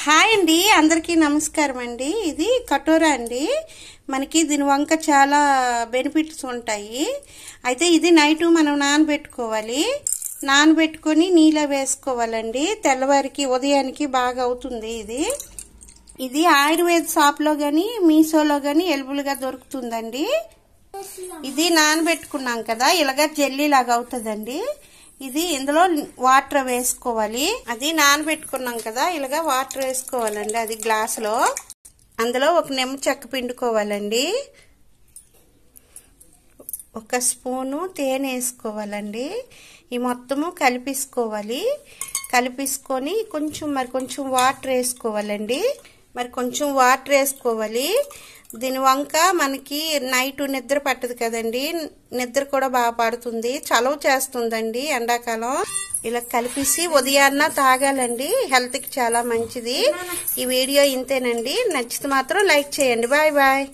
Hi అండి, అందరికీ నమస్కారం అండి. ఇది కటోరా అండి. మనకి దీని వంక చాలా బెనిఫిట్స్ ఉంటాయి. అయితే ఇది నైట్ మనం నానబెట్టుకోవాలి. నానబెట్టుకొని నీళ్ళ వేసుకోవాలండి. తెల్లవారికి ఉదయానికి బాగా అవుతుంది. ఇది ఆయుర్వేద షాప్లో కానీ మీషోలో కానీ అవైలబుల్గా దొరుకుతుందండి. ఇది నానబెట్టుకున్నాం కదా, ఇలాగా జెల్లీ లాగా అవుతుందండి. ఇది ఇందులో వాటర్ వేసుకోవాలి. అది నానబెట్టుకున్నాం కదా, ఇలాగా వాటర్ వేసుకోవాలండి. అది గ్లాసులో అందులో ఒక నిమ్మ చెక్క పిండుకోవాలండి. ఒక స్పూను తేనె వేసుకోవాలండి. ఈ మొత్తము కలిపేసుకోవాలి. కలిపేసుకొని కొంచెం వాటర్ వేసుకోవాలండి. కొంచెం వాటర్ వేసుకోవాలి. దీని వంక మనకి నైట్ నిద్ర పట్టదు కదండి, నిద్ర కూడా బాగా పడుతుంది, చలవ చేస్తుందండి ఎండాకాలం. ఇలా కలిపేసి ఉదయాన్న తాగాలండి, హెల్త్ కి చాలా మంచిది. ఈ వీడియో ఇంతేనండి. నచ్చితే మాత్రం లైక్ చేయండి. Bye bye.